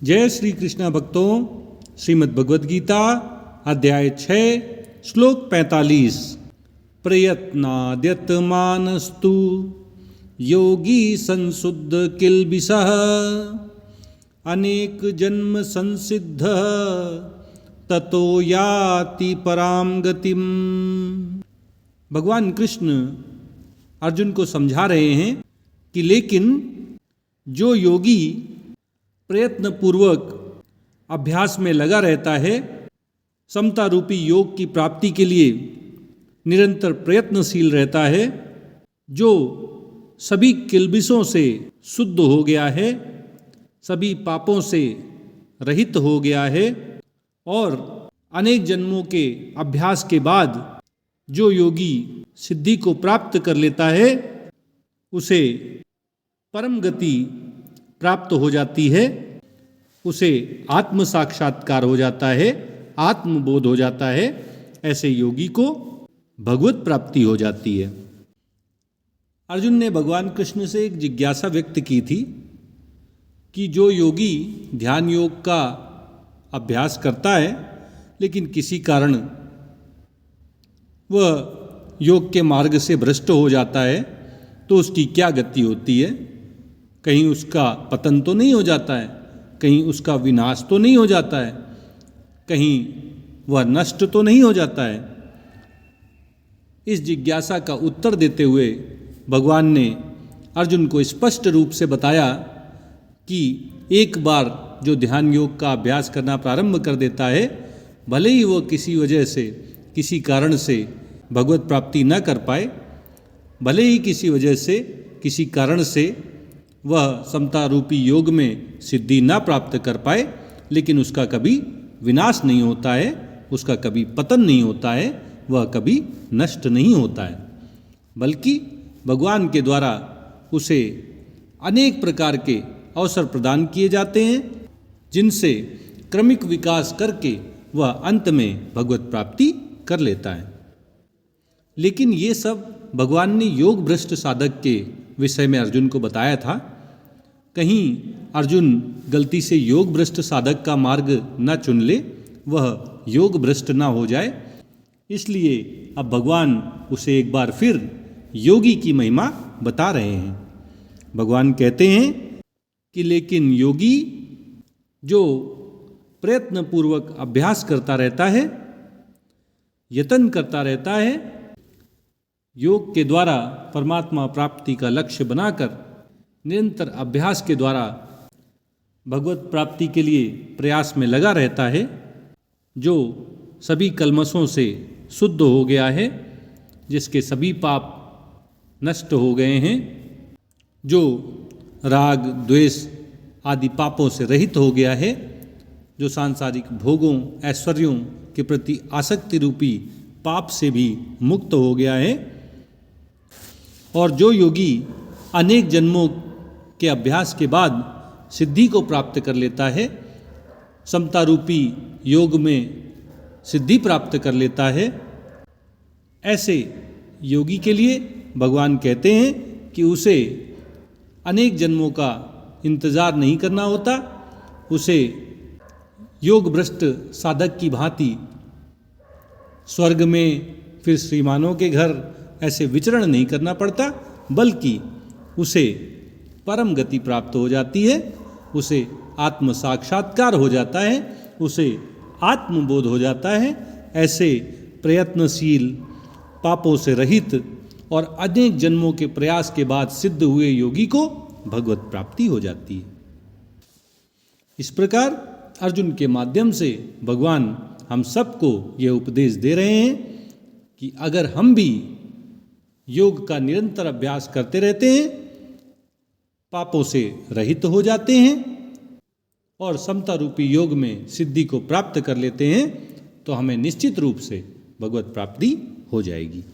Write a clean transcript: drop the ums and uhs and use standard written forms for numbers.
जय श्री कृष्ण भक्तों, श्रीमद् भगवद गीता अध्याय 6 श्लोक 45। प्रयत्नाद्यतमानस्तु योगी संशुद्ध किल्बिषः अनेक जन्म संसिद्ध ततो याति पराम गतिम। भगवान कृष्ण अर्जुन को समझा रहे हैं कि लेकिन जो योगी प्रयत्न पूर्वक अभ्यास में लगा रहता है, समता रूपी योग की प्राप्ति के लिए निरंतर प्रयत्नशील रहता है, जो सभी किल्बिषों से शुद्ध हो गया है, सभी पापों से रहित हो गया है और अनेक जन्मों के अभ्यास के बाद जो योगी सिद्धि को प्राप्त कर लेता है, उसे परम गति प्राप्त हो जाती है, उसे आत्म साक्षात्कार हो जाता है, आत्मबोध हो जाता है। ऐसे योगी को भगवत प्राप्ति हो जाती है। अर्जुन ने भगवान कृष्ण से एक जिज्ञासा व्यक्त की थी कि जो योगी ध्यान योग का अभ्यास करता है लेकिन किसी कारण वह योग के मार्ग से भ्रष्ट हो जाता है, तो उसकी क्या गति होती है? कहीं उसका पतन तो नहीं हो जाता है, कहीं उसका विनाश तो नहीं हो जाता है, कहीं वह नष्ट तो नहीं हो जाता है? इस जिज्ञासा का उत्तर देते हुए भगवान ने अर्जुन को स्पष्ट रूप से बताया कि एक बार जो ध्यान योग का अभ्यास करना प्रारंभ कर देता है, भले ही वह किसी वजह से, किसी कारण से भगवत प्राप्ति न कर पाए, भले ही किसी वजह से, किसी कारण से वह समता रूपी योग में सिद्धि न प्राप्त कर पाए, लेकिन उसका कभी विनाश नहीं होता है, उसका कभी पतन नहीं होता है, वह कभी नष्ट नहीं होता है, बल्कि भगवान के द्वारा उसे अनेक प्रकार के अवसर प्रदान किए जाते हैं, जिनसे क्रमिक विकास करके वह अंत में भगवत प्राप्ति कर लेता है। लेकिन ये सब भगवान ने योग भ्रष्ट साधक के विषय में अर्जुन को बताया था। कहीं अर्जुन गलती से योग भ्रष्ट साधक का मार्ग न चुन ले, वह योग भ्रष्ट ना हो जाए, इसलिए अब भगवान उसे एक बार फिर योगी की महिमा बता रहे हैं। भगवान कहते हैं कि लेकिन योगी जो प्रयत्न पूर्वक अभ्यास करता रहता है, यत्न करता रहता है, योग के द्वारा परमात्मा प्राप्ति का लक्ष्य बनाकर निरंतर अभ्यास के द्वारा भगवत प्राप्ति के लिए प्रयास में लगा रहता है, जो सभी कल्मषों से शुद्ध हो गया है, जिसके सभी पाप नष्ट हो गए हैं, जो राग द्वेष आदि पापों से रहित हो गया है, जो सांसारिक भोगों ऐश्वर्यों के प्रति आसक्ति रूपी पाप से भी मुक्त हो गया है, और जो योगी अनेक जन्मों के अभ्यास के बाद सिद्धि को प्राप्त कर लेता है, समता रूपी योग में सिद्धि प्राप्त कर लेता है, ऐसे योगी के लिए भगवान कहते हैं कि उसे अनेक जन्मों का इंतजार नहीं करना होता, उसे योग भ्रष्ट साधक की भांति स्वर्ग में फिर श्रीमानों के घर ऐसे विचरण नहीं करना पड़ता, बल्कि उसे परम गति प्राप्त हो जाती है, उसे आत्म साक्षात्कार हो जाता है, उसे आत्मबोध हो जाता है। ऐसे प्रयत्नशील, पापों से रहित और अनेक जन्मों के प्रयास के बाद सिद्ध हुए योगी को भगवत प्राप्ति हो जाती है। इस प्रकार अर्जुन के माध्यम से भगवान हम सबको यह उपदेश दे रहे हैं कि अगर हम भी योग का निरंतर अभ्यास करते रहते हैं, पापों से रहित हो जाते हैं और समता रूपी योग में सिद्धि को प्राप्त कर लेते हैं, तो हमें निश्चित रूप से भगवत प्राप्ति हो जाएगी।